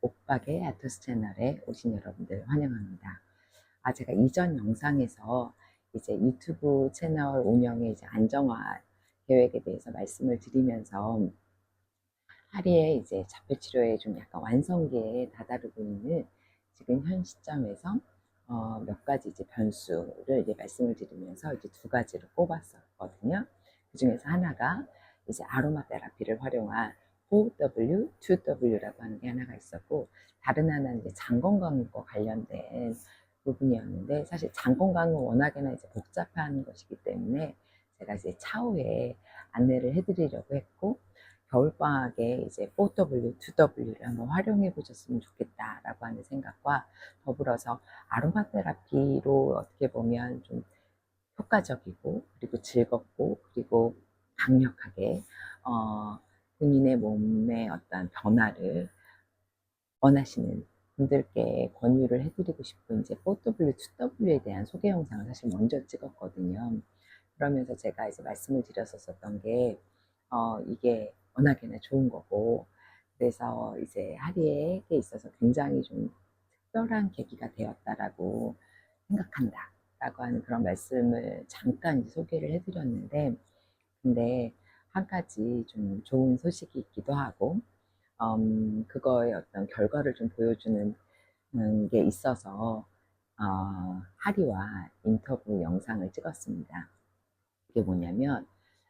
옥박의 아토스 채널에 오신 여러분들 환영합니다. 제가 이전 영상에서 이제 유튜브 채널 운영의 이제 안정화 계획에 대해서 말씀을 드리면서 하리의 이제 자폐 치료에 좀 약간 완성기에 다다르고 있는 지금 현 시점에서 몇 가지 이제 변수를 이제 말씀을 드리면서 이제 두 가지를 꼽았었거든요. 그 중에서 하나가 이제 아로마 테라피를 활용한 4W, 2W라고 하는 게 하나가 있었고, 다른 하나는 이제 장 건강과 관련된 부분이었는데, 사실 장 건강은 워낙에나 이제 복잡한 것이기 때문에 제가 이제 차후에 안내를 해드리려고 했고, 겨울방학에 이제 4W, 2W를 한번 활용해 보셨으면 좋겠다라고 하는 생각과 더불어서 아로마 테라피로 어떻게 보면 좀 효과적이고 그리고 즐겁고 그리고 강력하게 본인의 몸의 어떤 변화를 원하시는 분들께 권유를 해드리고 싶은 이제 4W, 2W에 대한 소개 영상을 사실 먼저 찍었거든요. 그러면서 제가 이제 말씀을 드렸었던 게 이게 워낙에나 좋은 거고, 그래서 이제 하리에게 있어서 굉장히 좀 특별한 계기가 되었다라고 생각한다 라고 하는 그런 말씀을 잠깐 이제 소개를 해드렸는데, 근데 한 가지 좀 좋은 소식이 있기도 하고, 그거의 어떤 결과를 좀 보여주는 게 있어서 하리와 인터뷰 영상을 찍었습니다. 그게 뭐냐면,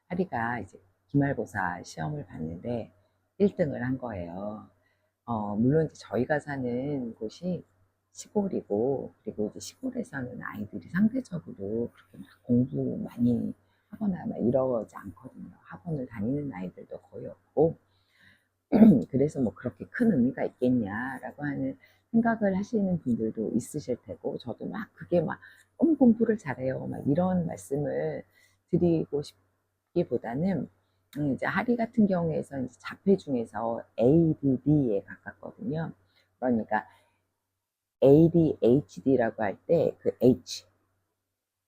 하리가 이제 기말고사 시험을 봤는데 1등을 한 거예요. 물론 이제 저희가 사는 곳이 시골이고, 그리고 이제 시골에서는 아이들이 상대적으로 그렇게 막 공부 많이 하거나 막 이러지 않거든요. 학원을 다니는 아이들도 거의 없고, 그래서 뭐 그렇게 큰 의미가 있겠냐라고 하는 생각을 하시는 분들도 있으실 테고, 저도 막 그게 막 너무 공부를 잘해요 막 이런 말씀을 드리고 싶기보다는 이제 하리 같은 경우에서 이제 자폐 중에서 ADD에 가깝거든요. 그러니까 ADHD라고 할 때 그 H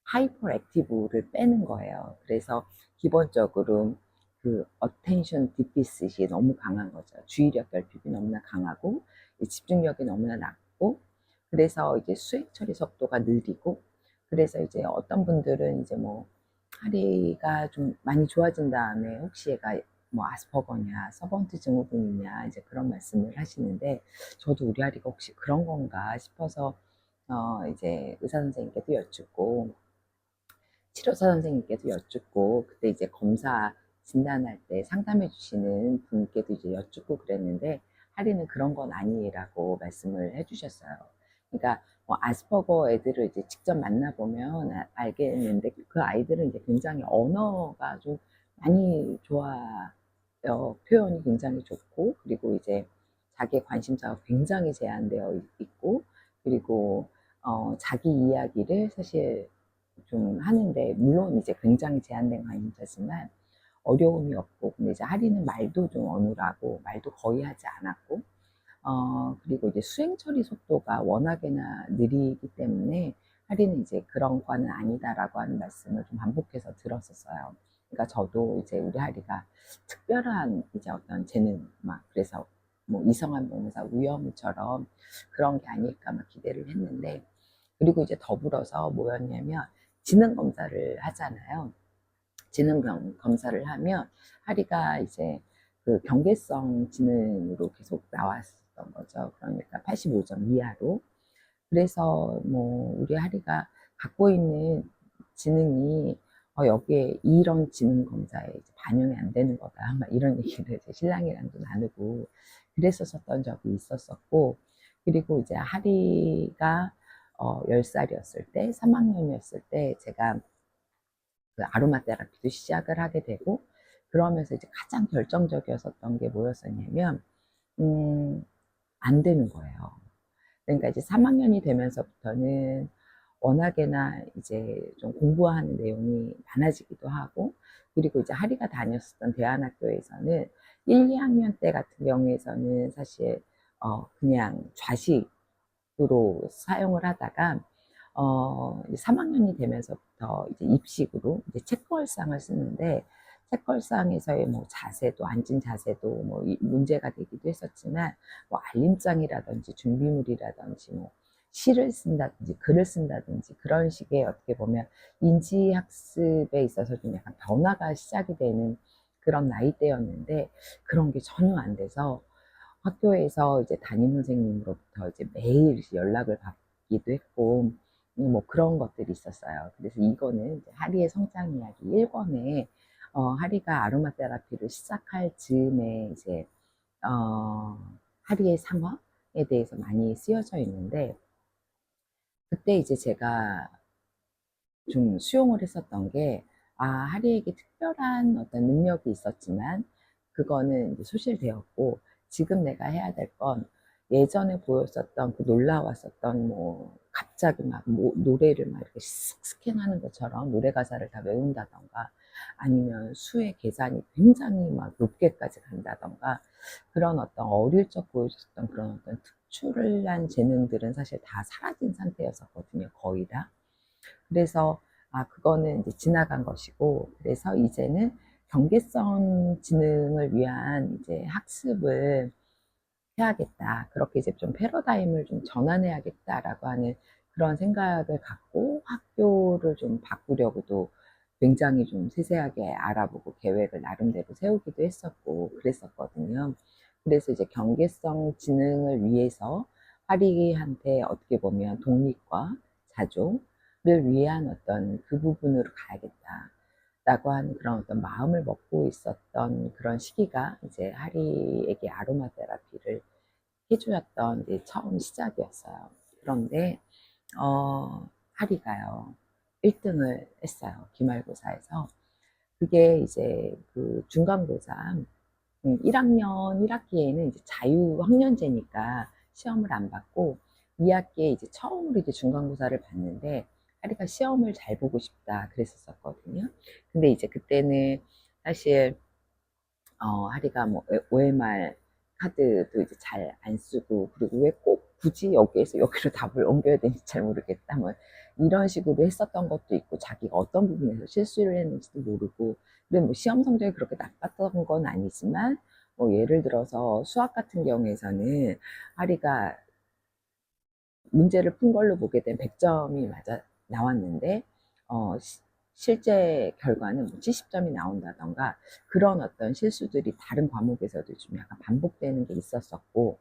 하이퍼 액티브를 빼는 거예요. 그래서 기본적으로 그 어텐션 디피시트이 너무 강한 거죠. 주의력 결핍이 너무나 강하고 집중력이 너무나 낮고, 그래서 이제 수행 처리 속도가 느리고, 그래서 이제 어떤 분들은 이제 뭐 하리가 좀 많이 좋아진 다음에 혹시 얘가 뭐 아스퍼거냐 서번트 증후군이냐 이제 그런 말씀을 하시는데, 저도 우리 하리가 혹시 그런 건가 싶어서 이제 의사 선생님께도 여쭙고 치료사 선생님께도 여쭙고, 그때 이제 검사 진단할 때 상담해 주시는 분께도 이제 여쭙고 그랬는데, 하리는 그런 건 아니라고 말씀을 해 주셨어요. 그러니까 뭐 아스퍼거 애들을 이제 직접 만나보면 알겠는데, 그 아이들은 이제 굉장히 언어가 좀 많이 좋아요. 표현이 굉장히 좋고, 그리고 이제 자기의 관심사가 굉장히 제한되어 있고, 그리고 자기 이야기를 사실 좀 하는데, 물론 이제 굉장히 제한된 관심사지만 어려움이 없고, 근데 이제 하리는 말도 좀 어눌하고 말도 거의 하지 않았고, 그리고 이제 수행 처리 속도가 워낙에나 느리기 때문에 하리는 이제 그런 과는 아니다라고 하는 말씀을 좀 반복해서 들었었어요. 그러니까 저도 이제 우리 하리가 특별한 이제 어떤 재능 막 그래서 뭐 이성한 변호사 우영우처럼 그런 게 아닐까 막 기대를 했는데, 그리고 이제 더불어서 뭐였냐면 지능 검사를 하잖아요. 지능 검사를 하면 하리가 이제 그 경계성 지능으로 계속 나왔었던 거죠. 그러니까 85점 이하로. 그래서 뭐 우리 하리가 갖고 있는 지능이 여기에 이런 지능 검사에 이제 반영이 안 되는 거다 막 이런 얘기를 제 신랑이랑도 나누고 그랬었던 적이 있었었고, 그리고 이제 하리가 10살이었을 때 3학년이었을 때 제가 그 아로마 테라피도 시작을 하게 되고, 그러면서 이제 가장 결정적이었었던 게 뭐였었냐면 안 되는 거예요. 그러니까 이제 3학년이 되면서부터는 워낙에나 이제 좀 공부하는 내용이 많아지기도 하고, 그리고 이제 하리가 다녔었던 대안학교에서는 1, 2학년 때 같은 경우에서는 사실 그냥 좌식으로 사용을 하다가 3학년이 되면서부터 이제 입식으로 이제 체크월상을 쓰는데, 책걸상에서의 뭐 자세도, 앉은 자세도 뭐 문제가 되기도 했었지만, 뭐 알림장이라든지 준비물이라든지 뭐 시를 쓴다든지 글을 쓴다든지 그런 식의 어떻게 보면 인지학습에 있어서 좀 약간 변화가 시작이 되는 그런 나이대였는데, 그런 게 전혀 안 돼서 학교에서 이제 담임 선생님으로부터 이제 매일 연락을 받기도 했고, 뭐 그런 것들이 있었어요. 그래서 이거는 이제 하리의 성장 이야기 1권에 하리가 아로마 테라피를 시작할 즈음에 이제 어, 하리의 상황에 대해서 많이 쓰여져 있는데, 그때 이제 제가 좀 수용을 했었던 게, 하리에게 특별한 어떤 능력이 있었지만 그거는 이제 소실되었고, 지금 내가 해야 될 건 예전에 보였었던 그 놀라웠었던 뭐 갑자기 막 노래를 막 이렇게 쓱 스캔하는 것처럼 노래 가사를 다 외운다던가, 아니면 수의 계산이 굉장히 막 높게까지 간다던가, 그런 어떤 어릴 적 보여줬었던 그런 어떤 특출한 재능들은 사실 다 사라진 상태였었거든요, 거의 다. 그래서 그거는 이제 지나간 것이고, 그래서 이제는 경계성 지능을 위한 이제 학습을 해야겠다. 그렇게 이제 좀 패러다임을 좀 전환해야겠다라고 하는 그런 생각을 갖고 학교를 좀 바꾸려고도 굉장히 좀 세세하게 알아보고 계획을 나름대로 세우기도 했었고 그랬었거든요. 그래서 이제 경계성 지능을 위해서 하리한테 어떻게 보면 독립과 자조를 위한 어떤 그 부분으로 가야겠다. 라고 하는 그런 어떤 마음을 먹고 있었던 그런 시기가 이제 하리에게 아로마 테라피를 해주었던 이제 처음 시작이었어요. 그런데 하리가요 1등을 했어요, 기말고사에서. 그게 이제 그 중간고사 1학년 1학기에는 이제 자유학년제니까 시험을 안 받고, 2학기에 이제 처음으로 이제 중간고사를 봤는데, 하리가 시험을 잘 보고 싶다 그랬었거든요. 근데 이제 그때는 사실 하리가 뭐 OMR 카드도 이제 잘 안 쓰고, 그리고 왜 꼭 굳이 여기에서 여기로 답을 옮겨야 되는지 잘 모르겠다, 뭐 이런 식으로 했었던 것도 있고, 자기가 어떤 부분에서 실수를 했는지도 모르고, 그리고 뭐 시험 성적이 그렇게 나빴던 건 아니지만, 뭐 예를 들어서 수학 같은 경우에서는 하리가 문제를 푼 걸로 보게 된 100점이 맞아 나왔는데, 실제 결과는 뭐 70점이 나온다던가, 그런 어떤 실수들이 다른 과목에서도 좀 약간 반복되는 게 있었었고,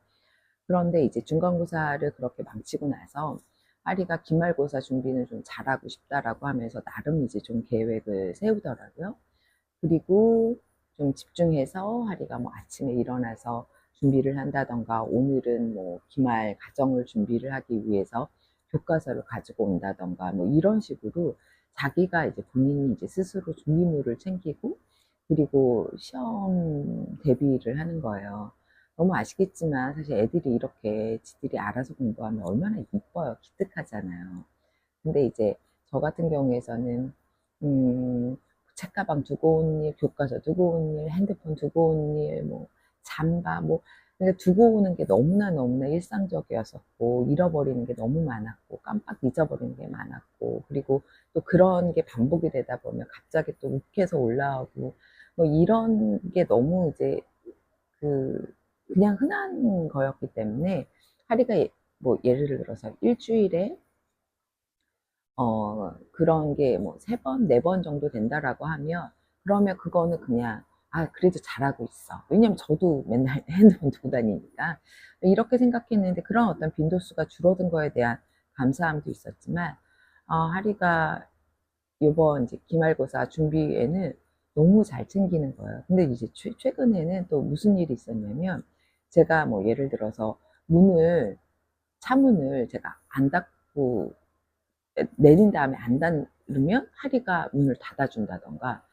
그런데 이제 중간고사를 그렇게 망치고 나서 하리가 기말고사 준비는 좀 잘하고 싶다라고 하면서 나름 이제 좀 계획을 세우더라고요. 그리고 좀 집중해서 하리가 뭐 아침에 일어나서 준비를 한다던가, 오늘은 뭐 기말 가정을 준비를 하기 위해서 교과서를 가지고 온다던가, 뭐 이런 식으로 자기가 이제 본인이 이제 스스로 준비물을 챙기고, 그리고 시험 대비를 하는 거예요. 너무 아시겠지만 사실 애들이 이렇게 지들이 알아서 공부하면 얼마나 이뻐요. 기특하잖아요. 근데 이제 저 같은 경우에서는 음, 책가방 두고 온 일, 교과서 두고 온 일, 핸드폰 두고 온 일, 뭐 잠바, 뭐 그러니까 두고 오는 게 너무나 일상적이었었고, 잃어버리는 게 너무 많았고, 깜빡 잊어버리는 게 많았고, 그리고 또 그런 게 반복이 되다 보면 갑자기 또 욱해서 올라오고, 뭐 이런 게 너무 이제 그 그냥 흔한 거였기 때문에, 하리가 뭐 예를 들어서 일주일에 그런 게 뭐 3번, 4번 정도 된다라고 하면, 그러면 그거는 그냥, 그래도 잘하고 있어. 왜냐면 저도 맨날 핸드폰 두고 다니니까. 이렇게 생각했는데, 그런 어떤 빈도수가 줄어든 거에 대한 감사함도 있었지만, 하리가 요번 이제 기말고사 준비에는 너무 잘 챙기는 거예요. 근데 이제 최근에는 또 무슨 일이 있었냐면, 제가 뭐 예를 들어서 차문을 제가 안 닫고 내린 다음에 안 닫으면 하리가 문을 닫아준다던가,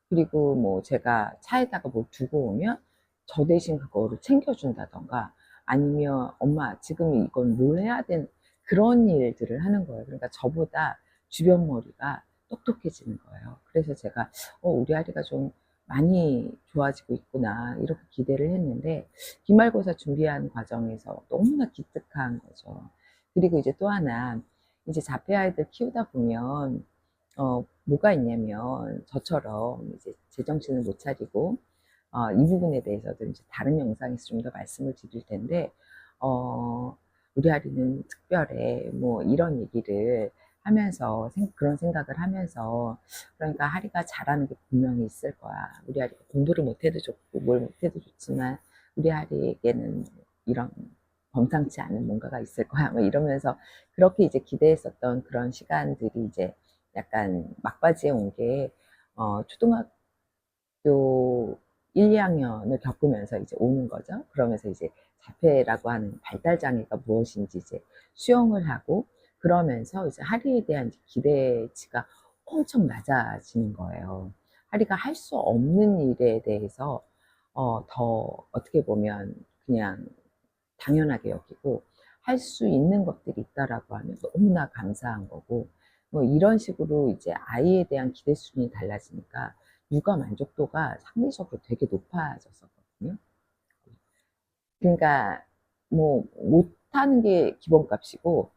그리고 뭐 제가 차에다가 뭘 두고 오면 저 대신 그거를 챙겨준다던가, 아니면 엄마 지금 이건 뭘 해야 되는, 그런 일들을 하는 거예요. 그러니까 저보다 주변 머리가 똑똑해지는 거예요. 그래서 제가 우리 아리가 좀 많이 좋아지고 있구나 이렇게 기대를 했는데, 기말고사 준비하는 과정에서 너무나 기특한 거죠. 그리고 이제 또 하나, 이제 자폐 아이들 키우다 보면 뭐가 있냐면 저처럼 이제 제정신을 못 차리고 이 부분에 대해서도 이제 다른 영상에서 좀 더 말씀을 드릴 텐데 우리 아리는 특별해 뭐 이런 얘기를 하면서 그런 생각을 하면서 그러니까 하리가 잘하는 게 분명히 있을 거야. 우리 아리가 공부를 못해도 좋고 뭘 못해도 좋지만 우리 아리에게는 이런 범상치 않은 뭔가가 있을 거야. 뭐 이러면서 그렇게 이제 기대했었던 그런 시간들이 이제 약간 막바지에 온 게 초등학교 1, 2학년을 겪으면서 이제 오는 거죠. 그러면서 이제 자폐라고 하는 발달 장애가 무엇인지 이제 수용을 하고 그러면서 이제 하리에 대한 기대치가 엄청 낮아지는 거예요. 하리가 할 수 없는 일에 대해서 더 어떻게 보면 그냥 당연하게 여기고 할 수 있는 것들이 있다라고 하면 너무나 감사한 거고 뭐 이런 식으로 이제 아이에 대한 기대 수준이 달라지니까 육아 만족도가 상대적으로 되게 높아졌었거든요. 그러니까 뭐 못하는 게 기본값이고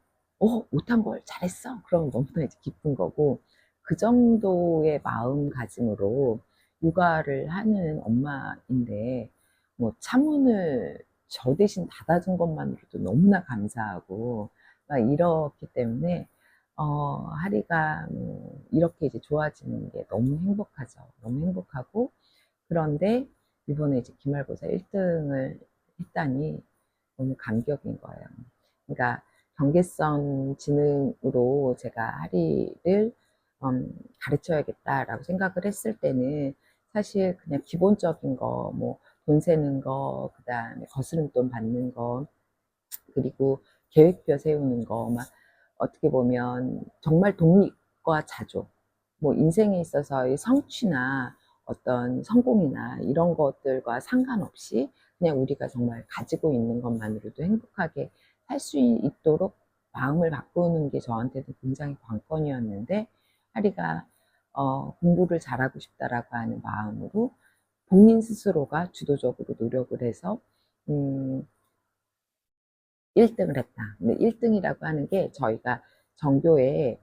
못한 걸 잘했어 그럼 너무나 이제 기쁜 거고 그 정도의 마음가짐으로 육아를 하는 엄마인데 뭐 차문을 저 대신 닫아준 것만으로도 너무나 감사하고 막 이렇기 때문에 하리가 뭐 이렇게 이제 좋아지는 게 너무 행복하죠. 너무 행복하고 그런데 이번에 이제 기말고사 1등을 했다니 너무 감격인 거예요. 그러니까 경계성 지능으로 제가 하리를 가르쳐야겠다라고 생각을 했을 때는 사실 그냥 기본적인 거, 뭐 돈 세는 거, 그 다음에 거스름돈 받는 거, 그리고 계획표 세우는 거, 막 어떻게 보면 정말 독립과 자조, 뭐 인생에 있어서의 성취나 어떤 성공이나 이런 것들과 상관없이 그냥 우리가 정말 가지고 있는 것만으로도 행복하게 살 수 있도록 마음을 바꾸는 게 저한테도 굉장히 관건이었는데 하리가 공부를 잘하고 싶다라고 하는 마음으로 본인 스스로가 주도적으로 노력을 해서 1등을 했다. 근데 1등이라고 하는 게 저희가 전교에서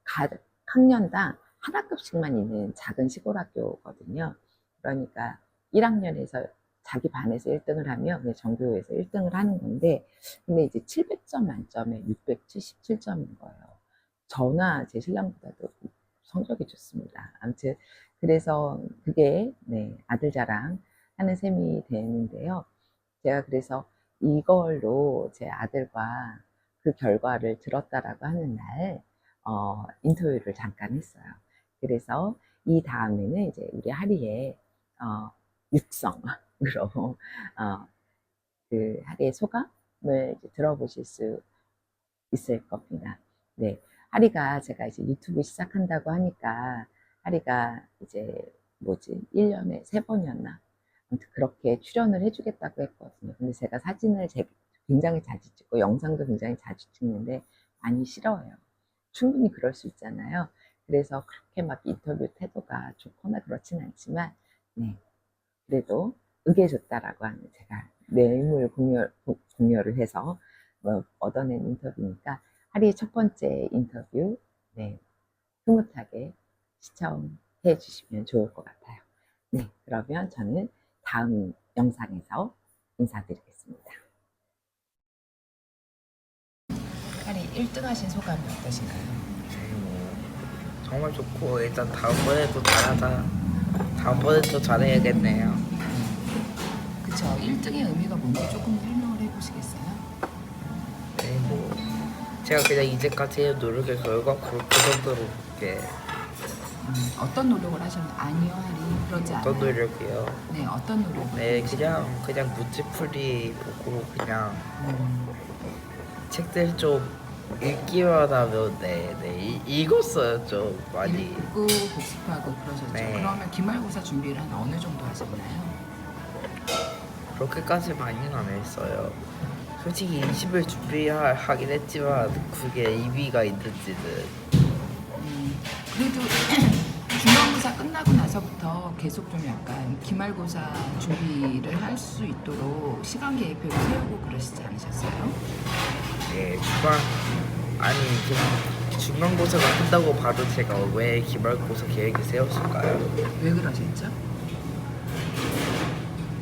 각 학년당 한 학급씩만 있는 작은 시골 학교거든요. 그러니까 1학년에서 자기 반에서 1등을 하면 그냥 전교에서 1등을 하는 건데 근데 이제 700점 만점에 677점인 거예요. 저나 제 신랑보다도 성적이 좋습니다. 아무튼 그래서 그게 아들 자랑 하는 셈이 되는데요. 제가 그래서 이걸로 제 아들과 그 결과를 들었다라고 하는 날 인터뷰를 잠깐 했어요. 그래서 이 다음에는 이제 우리 하리의 육성으로 그 하리의 소감을 이제 들어보실 수 있을 겁니다. 네, 하리가 제가 이제 유튜브 시작한다고 하니까 하리가 이제 뭐지 1년에 3번이었나 아무튼 그렇게 출연을 해주겠다고 했거든요. 근데 제가 사진을 굉장히 자주 찍고 영상도 굉장히 자주 찍는데 많이 싫어해요. 충분히 그럴 수 있잖아요. 그래서 그렇게 막 인터뷰 태도가 좋거나 그렇진 않지만 네, 그래도 의개줬다라고 하는 제가 뇌물 공유를 해서 뭐 얻어낸 인터뷰니까 하리의 첫 번째 인터뷰 흐뭇하게 시청해 주시면 좋을 것 같아요. 네, 그러면 저는 다음 영상에서 인사드리겠습니다. 하리 1등 하신 소감이 어떠신가요? 정말 좋고 일단 다음번에도 잘하자. 다음번에도 잘해야겠네요. 그쵸. 1등의 의미가 뭔지 조금 설명을 해보시겠어요? 네, 뭐 제가 그냥 이제까지의 노력의 결과 그 정도로 이렇게 어떤 노력을 하셨나요? 아니요, 하리. 그러지 않아요. 어떤 노력이요? 네, 어떤 노력을? 네, 그냥 문제풀이 보고 그냥 책들 좀 읽기만 하면 읽었어요 좀 많이. 읽고 복습하고 그러셨죠. 네. 그러면 기말고사 준비를 한 어느 정도 하셨나요? 그렇게까지 많이는 안 했어요. 솔직히 20을 준비하긴 했지만 그게 의미가 있는지는. 그래도 중간고사 끝나고 나서부터 계속 좀 약간 기말고사 준비를 할 수 있도록 시간 계획표를 세우고 그러시지 않으셨어요? 네, 아니 그냥 중간고사가 끝나고 바로 제가 왜 기말고사 계획을 세웠을까요? 왜 그러셨죠?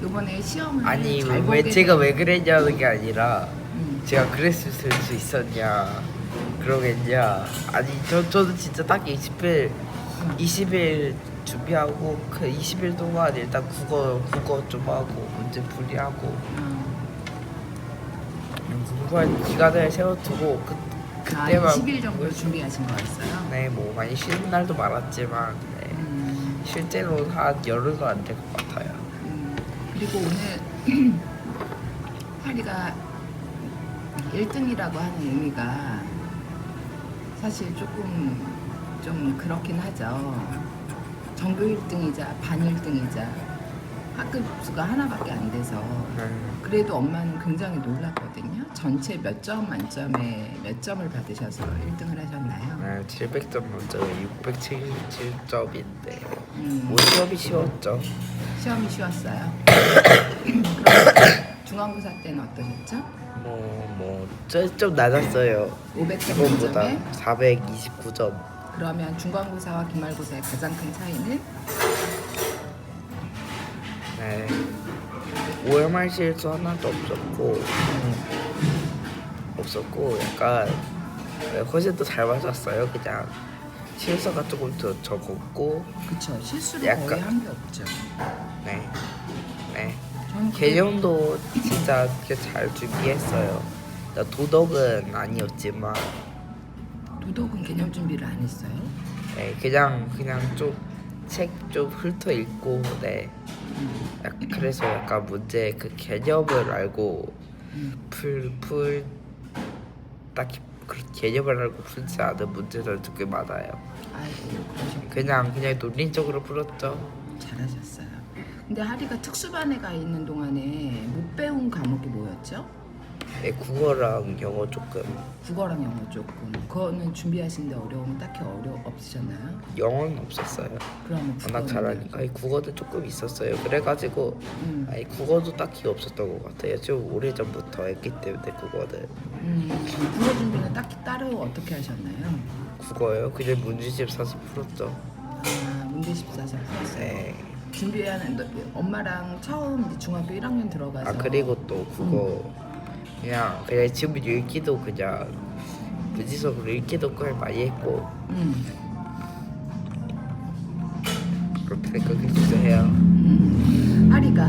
이번에 시험을 아니 잘 왜 보게 제가 되- 왜 그랬냐는 게 아니라 음. 제가 그랬을 수 있었냐 그러겠냐. 아니 저는 진짜 딱 20일 준비하고 그 20일 동안 일단 국어 좀 하고 문제 풀이하고 공부할 기간을 세워두고 그때만 20일 정도 준비하신 거였어요? 네, 뭐 많이 쉬는 날도 많았지만 네, 실제로 한 열흘도 안 될 것 같아요. 그리고 오늘 하리가 1등이라고 하는 의미가 사실 조금 좀 그렇긴 하죠. 전교 1등이자 반 1등이자 학급수가 하나밖에 안 돼서 그래도 엄마는 굉장히 놀랐거든요. 전체 몇 점 만점에 몇 점을 받으셔서 1등을 하셨나요? 네, 700점 만점에 677점인데 음, 뭐 시험이 쉬웠죠. 시험이 쉬웠어요. 그럼 중간고사 때는 어떠셨죠? 좀 낮았어요. 500점 이번보다 만점에 429점. 그러면 중간고사와 기말고사의 가장 큰 차이는 네. OMR 실수 하나도 없었고 약간 훨씬 더 잘 맞았어요. 그냥 실수가 조금 더 적었고 그쵸 실수를 약간- 거의 한 게 없죠. 네. 네. 저는 그게- 개념도 진짜 잘 준비했어요. 도덕은 아니었지만 도덕은 개념 준비를 안 했어요. 네, 그냥 좀 책 좀 훑어 읽고 네. 그래서 약간 문제 그 개념을 알고 풀 딱히 그 개념을 알고 풀지 않은 문제들도 꽤 많아요. 아이고 그러셨구나. 그냥 논리적으로 풀었죠. 잘하셨어요. 근데 하리가 특수반에 가 있는 동안에 못 배운 과목이 뭐였죠? 네, 국어랑 영어 조금. 국어랑 영어 조금. 그거는 준비하시는데 어려움은 딱히 없으셨나요? 영어는 없었어요. 그러면 워낙 국어는? 잘하니까. 아니, 국어도 조금 있었어요. 그래가지고 아니 국어도 딱히 없었던 것 같아요. 좀 오래전부터 했기 때문에 국어는. 국어 준비는 딱히 따로 어떻게 하셨나요? 국어요? 그냥 문제집 사서 풀었죠. 아, 문제집 사서 풀었어요. 네. 준비하는 엄마랑 처음 이제 중학교 1학년 들어가서 아 그리고 또 국어 그냥 지금 읽기도 그냥 무지성으로 읽기도 꽤 많이 했고 그렇게 생각해 주세요. 하리가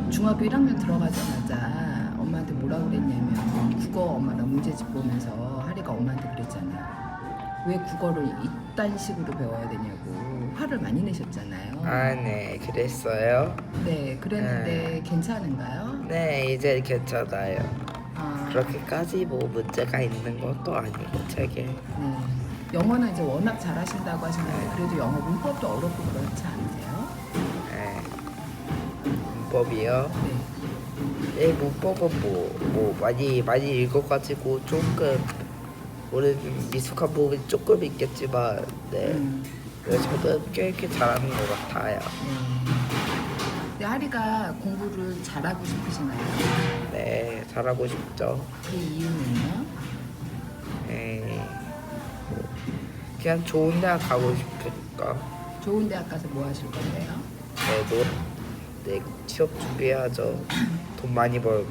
중학교 1학년 들어가자마자 엄마한테 뭐라 그랬냐면 국어 엄마랑 문제집 보면서 하리가 엄마한테 그랬잖아요. 왜 국어를 이딴 식으로 배워야 되냐고 화를 많이 내셨잖아요. 아 네 그랬어요. 네, 그랬는데 괜찮은가요? 네 이제 괜찮아요. 아, 그렇게까지 뭐 문제가 있는 것도 아니고 책에. 네. 영어는 이제 워낙 잘하신다고 하셨는데 그래도 영어 문법도 어렵고 그렇지 않으세요? 네. 문법이요. 네. 네 문법은 뭐 많이 읽어가지고 조금 오늘 미숙한 부분이 조금 있겠지만 네. 저도 꽤 이렇게 잘하는 것 같아요. 근데 하리가 공부를 잘하고 싶으시나요? 네, 잘하고 싶죠. 그 이유는요? 네, 그냥 좋은 대학 가고 싶으니까. 좋은 대학 가서 뭐 하실 건데요? 네, 취업 준비해야죠. 돈 많이 벌.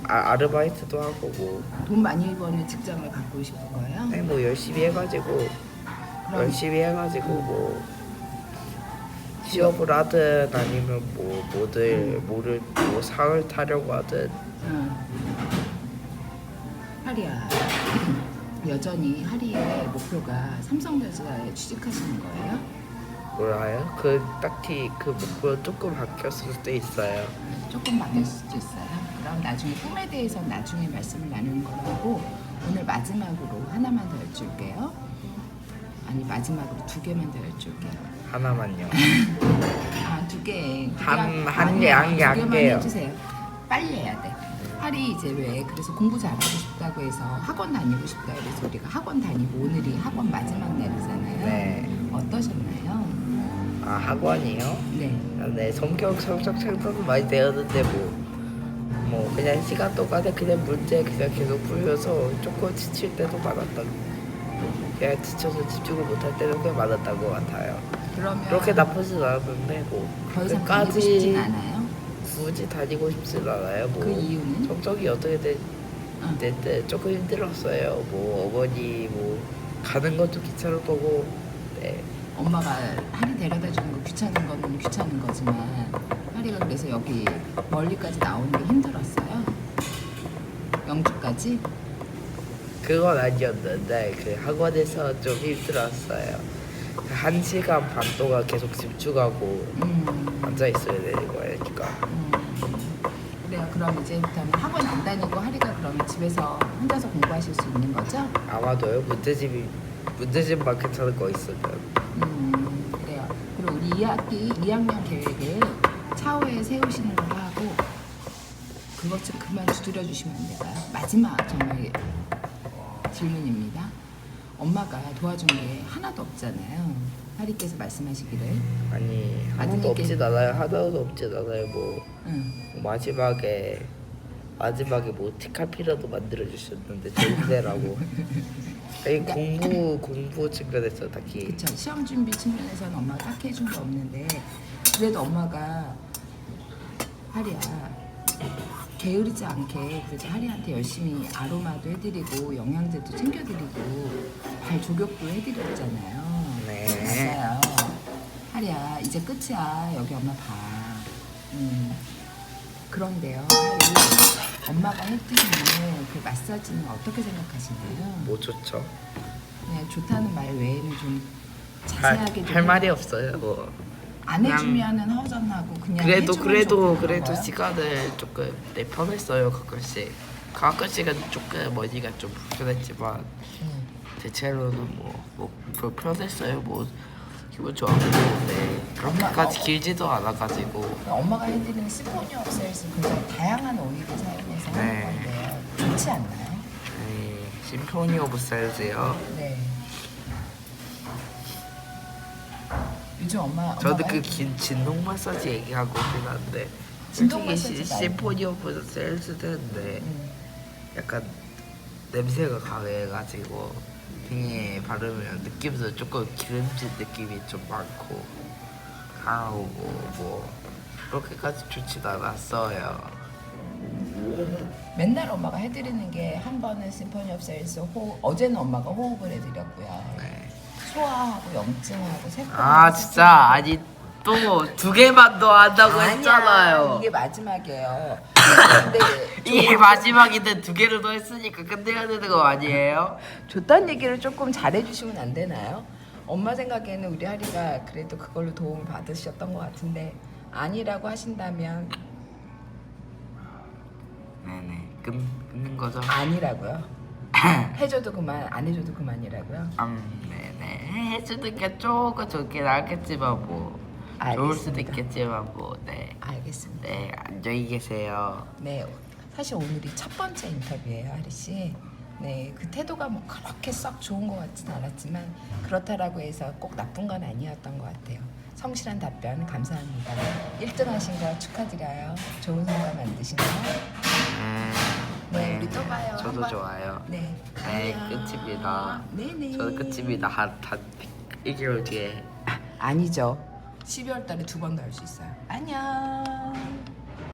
아르바이트도 하고 뭐. 돈 많이 버는 직장을 갖고 싶은 거예요? 네, 뭐 열심히 해가지고 뭐 취업을 하든 아니면 뭐 상을 타려고 하든. 하리야, 여전히 하리의 목표가 삼성전자에 취직하시는 거예요? 뭐라요? 딱히 그 목표 조금 바뀌었을 수도 있어요. 조금 바뀔 수도 있어요. 그럼 나중에 꿈에 대해서 나중에 말씀을 나누는 걸로 하고 오늘 마지막으로 하나만 더 여쭐게요. 아니 마지막으로 2개만 더 여쭐게요. 하나만요. 아, 2개. 한 개요. 해주세요. 빨리 해야 돼. 하리 이제 왜 그래서 공부 잘하고 싶다고 해서 학원 다니고 싶다 그래서 우리가 학원 다니고 오늘이 학원 마지막 날이잖아요. 네. 어떠셨나요? 아 학원이요? 네. 네 성적 상승은 많이 되었는데 뭐 그냥 시간 동안에 그냥 문제 그냥 계속 풀려서 조금 지칠 때도 많았다고. 그냥 지쳐서 집중을 못할 때도 꽤 많았던 것 같아요. 그러면 그렇게 나쁘진 않았는데 뭐 더 이상 다니고 싶진 끝까지 않아요? 굳이 다니고 싶진 않아요. 뭐 그 이유는? 성적이 어떻게 응. 될 때 조금 힘들었어요. 뭐 어머니 뭐 가는 것도 귀찮을 거고. 네. 엄마가 하리 데려다 주는 거 귀찮은 거는 귀찮은 거지만 하리가 그래서 여기 멀리까지 나오는 게 힘들었어요? 영주까지? 그건 아니었는데 그 학원에서 좀 힘들었어요. 1시간 반 동안 계속 집중하고 앉아 있어야 되는 거니까. 그래요. 그럼 이제부터는 학원 안 다니고 하리가 그러면 집에서 혼자서 공부하실 수 있는 거죠? 아마도요. 문제집만 괜찮은 거 있으면. 그래요. 그리고 우리 2학년 계획을 차후에 세우시는 걸로 하고 그것 좀 그만 두드려 주시면 안 될까요? 마지막 정말 질문입니다. 엄마가 도와준 게 하나도 없잖아요. 하리께서 말씀하시기를. 아니 한 아드님께- 번도 없진 않아요. 하나도 없진 않아요. 뭐 응. 마지막에 뭐 티카피라도 만들어 주셨는데 좋은데라고. 아니 공부 측면에서 딱히. 그쵸. 시험 준비 측면에서는 엄마가 딱히 해준 게 없는데 그래도 엄마가 하리야 게으르지 않게 그래도 하리한테 열심히 아로마도 해드리고 영양제도 챙겨드리고 발 조격도 해드렸잖아요. 네. 맞아요. 하리야 이제 끝이야. 여기 엄마 봐. 그런데요 하리 엄마가 해드리는 그 마사지는 어떻게 생각하시나요? 뭐 좋죠. 그냥 좋다는 말 외에는 좀 자세하게 좀 할 말이 없어요. 뭐. 안 해주면은 허전하고 그냥 그래도 해주면 좋다는 거예요? 시간을 조금 내편했어요. 가끔씩은 조금 머리가 좀 불편했지만 대체로는 뭐 편했어요. 뭐 기분 좋았고 네 그렇게까지 길지도 않아가지고. 엄마가 해드리는 시포니 업셀스 굉장히 다양한 오일을 사용해서 네. 하는 건데요. 좋지 않나요? 네, 심포니 오브 셀즈요. 네. 요즘 엄마가 저도 그 해드리는 진동 마사지 얘기하고 있긴 한데 진동 솔직히 마사지 말고. 심포니 오브 셀즈인데 약간 냄새가 강해가지고 등에 바르면 느낌도 조금 기름진 느낌이 좀 많고 강하고 뭐 그렇게까지 좋진 않았어요. 맨날 엄마가 해드리는 게 한 번은 심포니 업셀스 어제는 엄마가 호흡을 해드렸고요. 네. 소화하고 염증하고 세포 아 진짜 아니 또 2개만 더 한다고 했잖아요. 이게 마지막이에요. 근데 이게 마지막인데 2개를 더 했으니까 끝내야 되는 거 아니에요? 좋다는 얘기를 조금 잘해주시면 안 되나요? 엄마 생각에는 우리 하리가 그래도 그걸로 도움을 받으셨던 것 같은데 아니라고 하신다면 네네 끊는 거죠? 아니라고요? 해줘도 그만 안 해줘도 그만이라고요? 네네 해주는 게 조금 좋긴 하겠지만 뭐 좋을 수도 알겠습니다. 있겠지만 뭐 네. 알겠습니다. 네 안녕히 계세요. 네, 사실 오늘이 첫 번째 인터뷰예요, 하리 씨. 네, 그 태도가 뭐 그렇게 썩 좋은 것 같지는 않았지만 그렇다라고 해서 꼭 나쁜 건 아니었던 것 같아요. 성실한 답변 감사합니다. 1등 하신 거 축하드려요. 좋은 성과 만드시나요? 네, 우리 또 봐요. 저도 한번. 좋아요. 네, 네 안녕. 끝입니다. 네네. 저도 끝입니다. 한 1개월 뒤에. 아니죠. 12월 달에 2번 더 할 수 있어요. 안녕.